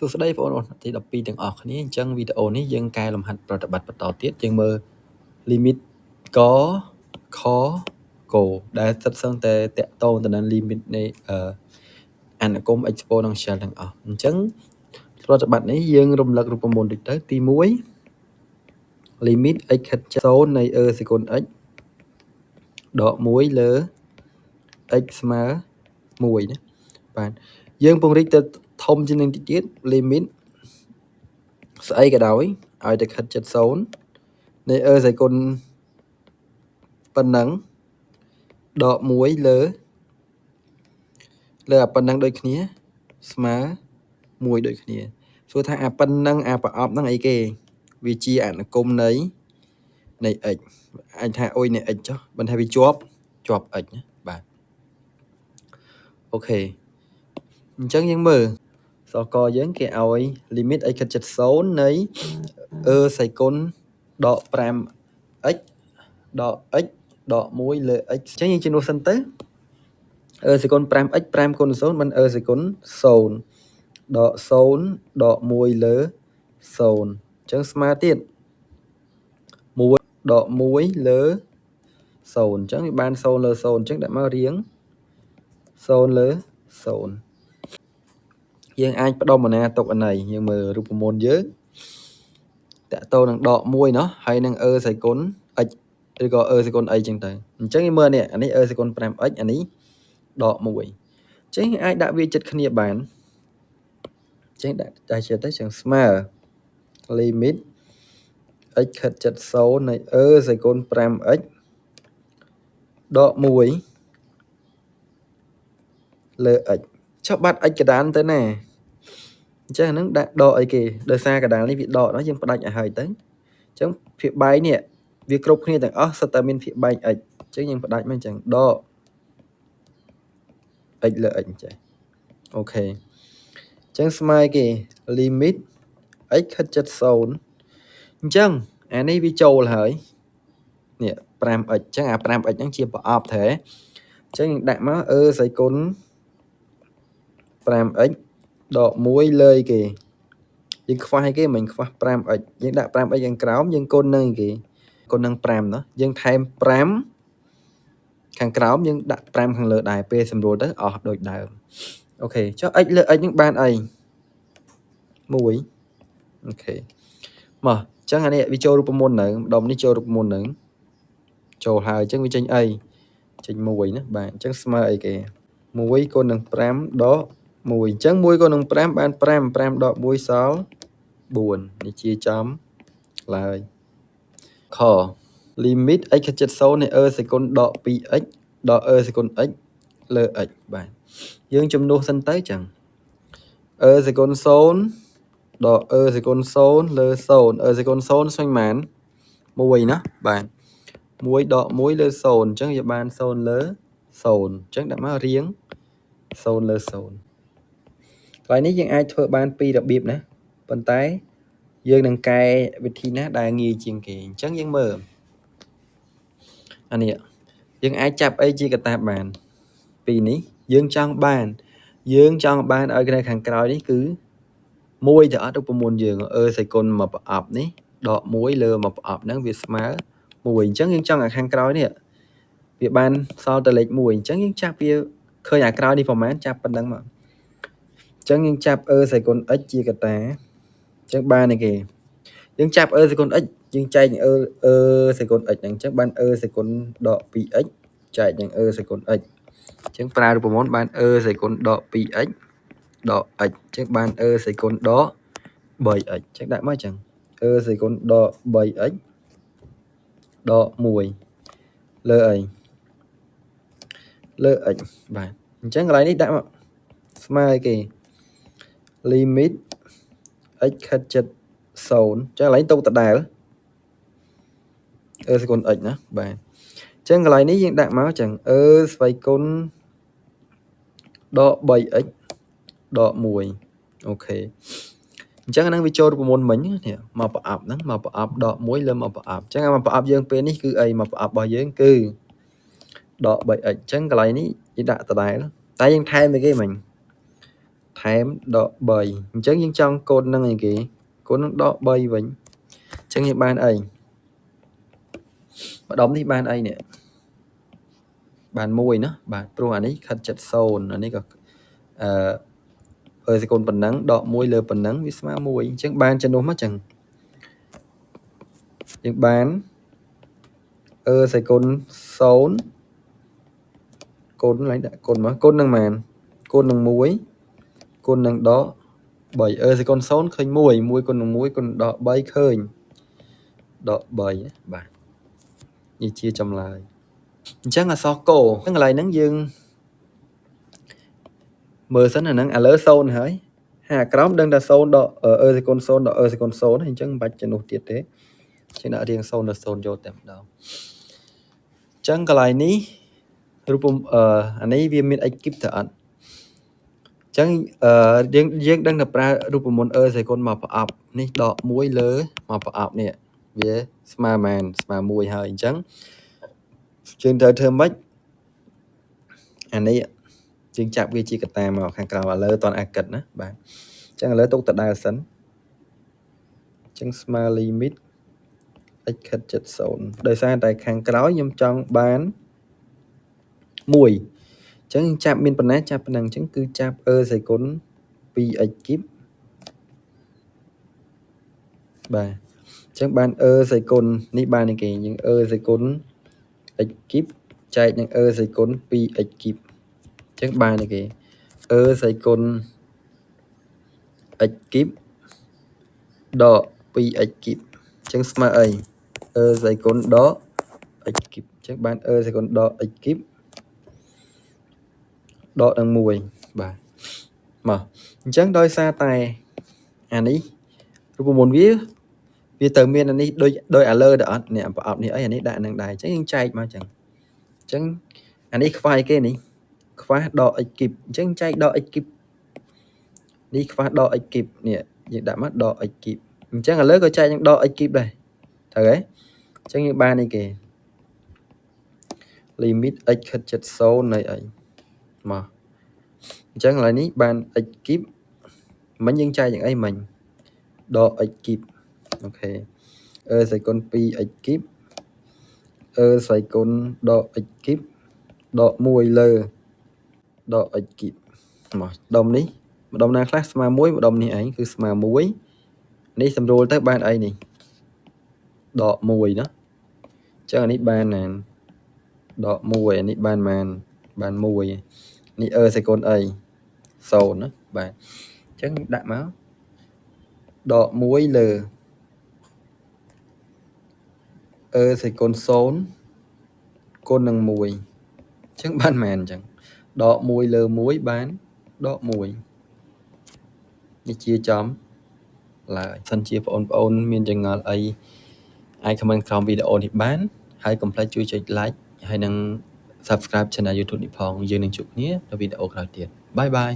សួស្តីបងប្អូនទី12ទាំងអស់គ្នាអញ្ចឹងវីដេអូនេះយើងកែលំហាត់ប្រតិបត្តិបន្តទៀតយើងមើល limit កខកដែលស្ថិតសឹងតែតកតងទៅនឹង limit នៃអនុគម exponential ទាំងអស់អញ្ចឹងប្រតិបត្តិនេះយើងរំលឹករូបមន្តដូចទៅទី1 limit x ខិត0នៃ e សេគុណ x ដក1លើ x ស្មើ1ណាបាទយើងពង្រីកទៅធំជាងនឹងទៀត limit ស្អីក៏ដោយឲ្យតែខិតជិត0នៃ e សេគុណប៉ុណ្ណឹងដក1លើអាប៉ុណ្ណឹងដូចគ្នាស្មើ1ដូចគ្នាសួរថាអាប៉ុណ្ណឹងអាប្រអប់ហ្នឹងអីគេវាជាអនុគមនៃ x អាចថាអុយនៃ x ចុះបើថាវាជាប់ x ណាបាទអូខេអញ្ចឹងយើងមើលសកយើងគេឲ្យ limit x ខិតជិត0នៃ e សេគុណដក 5x ដក x ដក1លើ x អញ្ចឹងយើងជំនួសសិនទៅ e សេគុណ 5x 5គុណ0មិន e សេគុណ0ដក0ដក1លើ0អញ្ចឹងស្មើទៀត1ដក1លើ0អញ្ចឹងវាបាន0លើ0អញ្ចឹងដាក់មករៀង0លើ0យើងអាចបដុំអាណាទុកអាណីយើងមើលរូបមន្តយើងតកតទៅនឹងដក1ណោះហើយនឹង e សេគុណ x ឬក៏ e សេគុណអីចឹងទៅអញ្ចឹងយើងមើលនេះអានេះ e សេគុណ 5x អានេះដក1អញ្ចឹងអាចដាក់វាចិត្តគ្នាបានអញ្ចឹងដាក់តែចិត្តទៅចឹងស្មើ limit x ខិតជិត0នៃ e សេគុណ 5x ដក1លើ x ចុះបាត់ x កដាលទៅណាអញ្ចឹងហ្នឹងដាក់ដកអីគេដោយសារកដាលនេះវាដកនោះយើងផ្ដាច់ឲ្យហើយទៅអញ្ចឹងភាគបែកនេះវាគ្រប់គ្នាទាំងអស់សុទ្ធតែមានភាគបែក x អញ្ចឹងយើងផ្ដាច់មកអញ្ចឹងដក x លើ x អញ្ចឹងអូខេអញ្ចឹងស្មើគេ limit x ខិតជិត0អញ្ចឹងអានេះវាចូលហើយនេះ 5x អញ្ចឹងអា 5x ហ្នឹងជាប្រអប់ទេអញ្ចឹងយើងដាក់មក e សេគុណ 5x ដក1លើគេយើងខ្វះអីគេមិនខ្វះ 5x យើងដាក់ 5x ខាងក្រោមយើងគុណនឹងគេគុណនឹង5ណោះយើងថែម5ខាងក្រោមយើងដាក់5ខាងលើដែរពេលសម្រួលទៅអស់ដូចដើមអូខេចុះ x លើ x ហ្នឹងបានអី1អូខេមកអញ្ចឹងអានេះវាចូលរូបមន្តនៅម្ដុំនេះចូលរូបមន្តនឹងចូលហើយអញ្ចឹងវាចេញអីចេញ1ណាបាទអញ្ចឹងស្មើអីគេ1គុណនឹង5ដក1អញ្ចឹង1គុណនឹង5បាន5ដក1សល់4នេះជាចំឡើយខ limit x ខិតជិត0នៃ e សេគុណដក 2x ដក e សេគុណ x លើ x បាទយើងជំនួសសិនទៅចឹង e សេគុណ0ដក e សេគុណ0លើ0 e សេគុណ0ស្វែងម៉ាន1ណាបាទ1ដក1លើ0អញ្ចឹងវាបាន0លើ0អញ្ចឹងដាក់មករៀង0លើ0កន្លែងនេះយើងអាចធ្វើបានពីររបៀបណាប៉ុន្តែយើងនឹងកែវិធីណាដែលងាយជាងគេអញ្ចឹងយើងមើលអានេះយើងអាចចាប់អីជាកត្តាបានពីនេះយើងចង់បានឲ្យនៅខាងក្រោយនេះគឺ1ទៅអត់រូបមន្តយើងសេគុណមកប្រអប់នេះដក1លើមកប្រអប់ហ្នឹងវាស្មើ1អញ្ចឹងយើងចង់ឲ្យខាងក្រោយនេះវាបានសល់តែលេខ1អញ្ចឹងយើងចាប់វាឃើញអាក្រោយនេះប្រហែលចាប់ប៉ុណ្ណឹងមកអញ្ចឹងយើងចាប់ e សេគុណ x ជាកត្តាអញ្ចឹងបានឯគេយើងចាប់ e សេគុណ x យើងចែកនឹង e សេគុណ x ហ្នឹងអញ្ចឹងបាន e សេគុណដក 2x ចែកនឹង e សេគុណ x អញ្ចឹងប្រើរូបមន្តបាន e សេគុណដក 2x ដក x អញ្ចឹងបាន e សេគុណដក 3x អញ្ចឹងដាក់មកអញ្ចឹង e សេគុណដក 3x ដក1លើអីលើ x បាទអញ្ចឹងកន្លែងនេះដាក់មកស្មើឲ្យគេ limit x ខិតជិត0អញ្ចឹងកន្លែងទុកដដែល e សេគុណ x ណាបាទអញ្ចឹងកន្លែងនេះយើងដាក់មកអញ្ចឹង e ស្វ័យគុណដក 3x ដក1អូខេអញ្ចឹងហ្នឹងវាចូលរូបមន្តមិញនេះមកប្រអប់ហ្នឹងមកប្រអប់ដក1លើមកប្រអប់អញ្ចឹងមកប្រអប់យើងពេលនេះគឺអីមកប្រអប់របស់យើងគឺដក 3x អញ្ចឹងកន្លែងនេះយើងដាក់ដដែលតែយើងថែមអីគេមិញ ថែមដក3អញ្ចឹងយើងចង់កូននឹងអីគេកូននឹងដក3វិញអញ្ចឹងយើងបានអីម្ដុំនេះបានអីនេះបាន1ណាបាទព្រោះអានេះខិតចិត្ត0អានេះក៏សេកូនប៉ុណ្ណឹងដក1លើប៉ុណ្ណឹងវាស្មើ1អញ្ចឹងបានចំនួនមកអញ្ចឹងយើងបានសេកូន0កូនឡើងដាក់កូនមកកូននឹងប៉ុន្មានកូននឹង1កូននឹងដក3សេកូន0ឃើញ1គុណនឹង1គុណដក3ឃើញដក3បាទនេះជាចម្លើយអញ្ចឹងអក្សរកអញ្ចឹងកន្លែងហ្នឹងយើងមើលសិនអាហ្នឹងឥឡូវ0ហើយហើយអាក្រោមដឹងថា0ដកសេកូន0ដកសេកូន0ហើយអញ្ចឹងមិនបាច់ចំនួនទៀតទេជាងដាក់រៀង0ដល់0យកតែម្ដងអញ្ចឹងកន្លែងនេះរូបអានេះវាមានអីគីបទៅអត់អញ្ចឹងយើងដឹងតែប្រើរូបមន្តសេកូនមកប្រអប់នេះដក1លើមកប្រអប់នេះវាស្មើប៉ុន្មានស្មើ1ហើយអញ្ចឹងយើងត្រូវធ្វើម៉េចអានេះយើងចាប់វាជាកតាមកខាងក្រោមឥឡូវអត់អាកិតណាបាទអញ្ចឹងឥឡូវទុកតដែលសិនអញ្ចឹងស្មើ limit x ខិត70ដោយសារតែខាងក្រោយខ្ញុំចង់បាន1អញ្ចឹងចាប់មានប៉ុណ្ណាចាប់ប៉ុណ្ណឹងអញ្ចឹងគឺចាប់សេកុន 2x គីបបាទអញ្ចឹងបានសេកុននេះបាននេះគេយើងសេកុន x គីបចែកនឹងសេកុន 2x គីបអញ្ចឹងបាននេះគេសេកុន x គីបដក 2x គីបអញ្ចឹងស្មើអីសេកុនដក x គីបអញ្ចឹងបានសេកុនដក x គីបដកនឹង1បាទមកអញ្ចឹងដោយសារតែអានេះរូបមន្តវាទៅមានអានេះដោយអាលើទៅអត់នេះប្រអប់នេះអីអានេះដាក់នឹងដែរអញ្ចឹងយើងចែកមកអញ្ចឹងអានេះខ្វះអីគេនេះខ្វះដក x គីបអញ្ចឹងចែកដក x គីបនេះខ្វះដក x គីបនេះយើងដាក់មកដក x គីបអញ្ចឹងឥឡូវក៏ចែកនឹងដក x គីបដែរត្រូវទេអញ្ចឹងយើងបានអីគេ limit x ខិតជិត0នៃអីមកអញ្ចឹងឥឡូវនេះបាន x គីបមិញយើងចែកយ៉ាងអីមិញដក x គីបអូខេសេកុន 2x គីបសេកុនដក x គីបដក1លើដក x គីបមកដុំនេះម្ដុំណាខ្លះស្មើ1ម្ដុំនេះឯងគឺស្មើ1នេះសម្រួលទៅបានអីនេះដក1ណាអញ្ចឹងអានេះបានណាដក1អានេះបានប៉ុន្មានបាន1នេះសេកុនអី0ណាបាទអញ្ចឹងដាក់មកដក1លើសេកុន0គុណនឹង1អញ្ចឹងបានប៉ុន្មានអញ្ចឹងដក1លើ1បានដក1នេះជាចំឡើយសិនជាបងប្អូនមានចម្ងល់អីអាច comment ក្រោមវីដេអូនេះបានហើយកុំភ្លេចជួយចុច like ហើយនឹង subscribe channel YouTube នេះផងយើងនឹងជួបគ្នានៅវីដេអូក្រោយទៀតបាយបាយ